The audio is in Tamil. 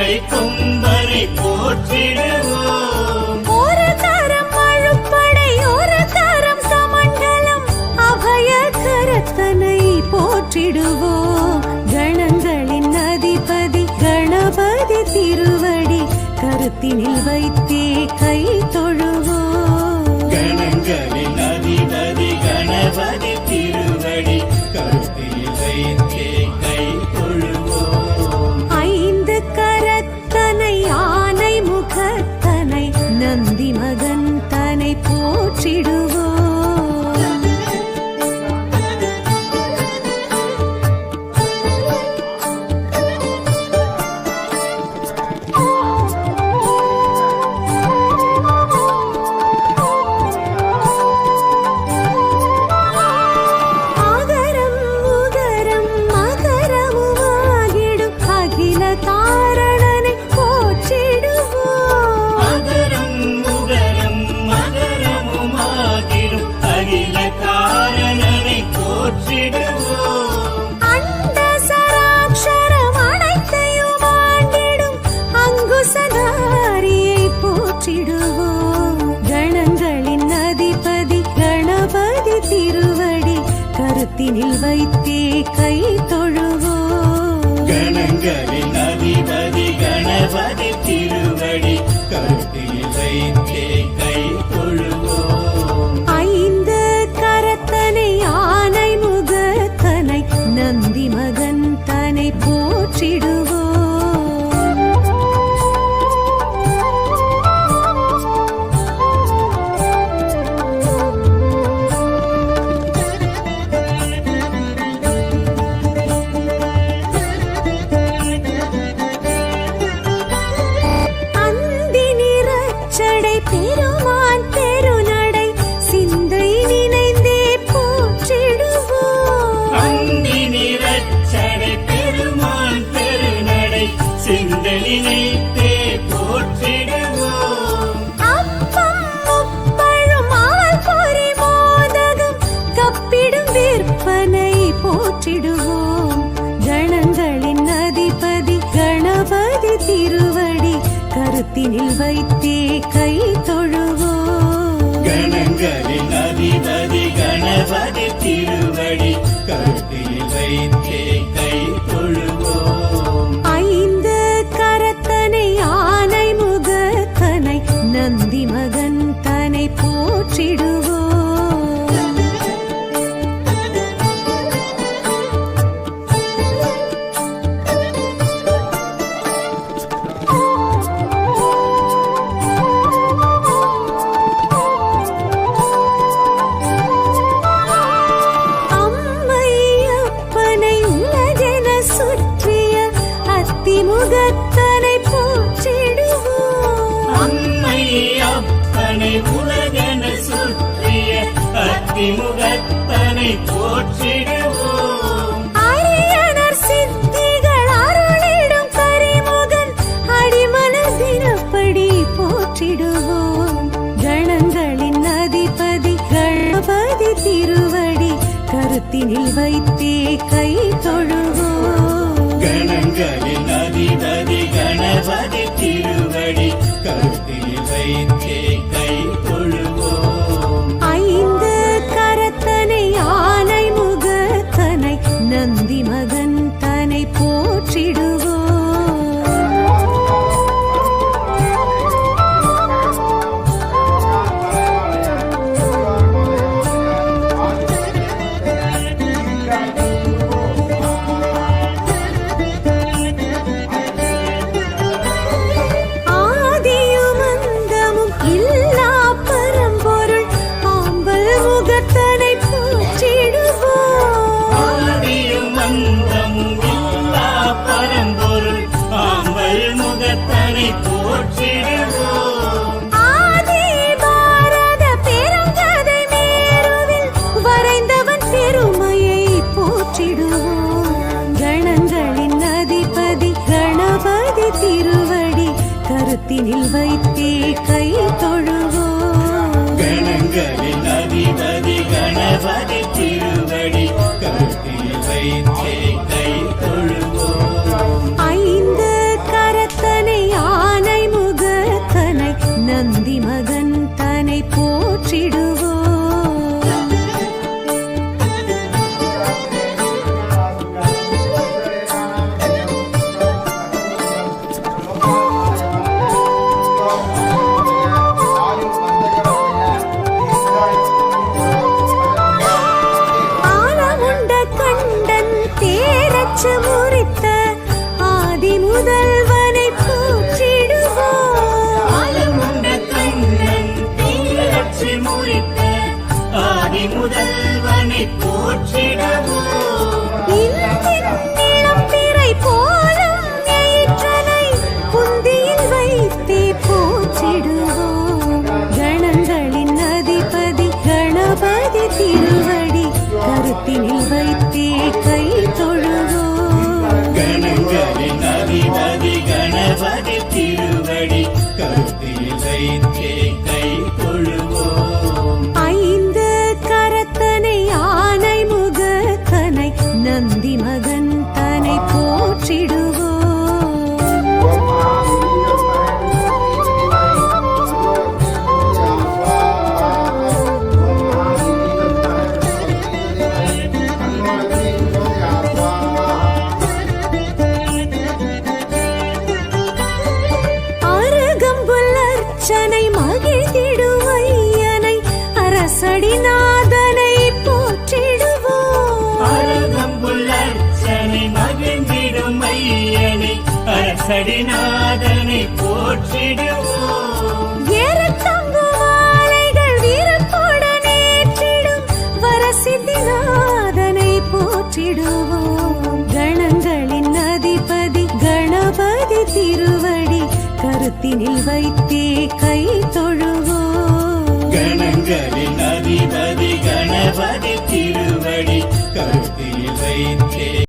கை கொம்பரை போற்றிடுவோம். ஒரு தரம் அழுப்படை ஒரு தரம் சமண்டலம் அபய கரத்தனை போற்றிடுவோம். கணங்களின் அதிபதி கணபதி திருவடி கருத்தினில் வைத்தே கை தொழுவோம். கணங்களின் அதிபதி கணபதி திருவடி கருத்தில் வைத்தே கை தொழுவோம். ஐந்து கரத்தனை ஆனை முகத்தனை நந்தி மகன் தனை போற்றிடுவோம். கணங்களின் அதிபதி கணபதி திருவடி கருத்தினில் வைத்தே கை தொழுவோம். கணங்களின் அதிபதி கணபதி திருவடி கருத்தில் வைத்தே கை தொழுவோம். ஐந்து கரத்தனை ஆனை முகத்தனை நந்தி மகன் தனை போற்றிடுவோம். பெருமான் பெருநடை சிந்தை நினைந்தே போற்றிடுவோம். அந்தி நிறச்சடை பெருமான் பெருநடை சிந்தை நினைந்தே போற்றிடுவோம். அப்பம் முப்பழும் ஆல் பொறி மோதகம் கப்பிடும் விற்பனை போற்றிடுவோம். கணங்களின் அதிபதி கணபதி திருவடி கருத்தினில் வைத்தே கை தொழுவோம். கணங்களின் அதிபதி கணபதி திருவடி கருத்தில் வைத்தே கை தொழுவோம். ஐந்து கரத்தனை ஆனை முகத்தனை நந்தி மகன் தனை போற்றிடுவோம். முகத்தனை போற்றிடுவோம். அம்மை அப்பனை உலகென சுற்றிய அத்திமுகத்தனை போற்றிடுவோம். அரியணர் சித்திகள் அருளிடும் கரிமுகன் அடிமனதினப்படி போற்றிடுவோம். கணங்களின் அதிபதி கணபதி திருவடி கருத்தினில் வைத்தே கை தொழுவோம். கணங்களின் அதிபதி கணபதி திருவடி கருத்தில் வைத்தே கை தொழுவோம். ஐந்து கரத்தனை ஆனை முகத்தனை நந்தி மகன் தனை போற்றிடுவோம். கருத்தினில் வைத்தே கை தொழுவோம். கணங்களின் அதிபதி கணபதி திருவடி கருத்தில் வைத்தே கை தொழுவோம். ஐந்து கரத்தனை கணபதி திருவடி கருத்தில் வைத்தே கை தொழுவோம் ஐந்து கரத்தனை யானை முகத்தனை நந்தி மகன் தனை போற்றிடுவோம் அருகம்புல்லர்ச்சனை மகிழ்ந்திடுவையனை அரசடிநாதனை போற்றிடுவோம் அருகம்புல்லர்ச்சனை மகிழ்ந்திடும் ஐயனை அரசடிநாதனை போற்றிடுவோம் ஏறத்தங்கு மாலைகள் வீரத்துடன் ஏற்றிடும் வரசித்திநாதனை போற்றிடுவோம் கணங்களின் அதிபதி கணபதி திருவடி கருத்தினில் வைத்தே கை தொழுவோம் கணங்களின் அதிபதி கணபதி திருவடி கருத்தில் வைத்தே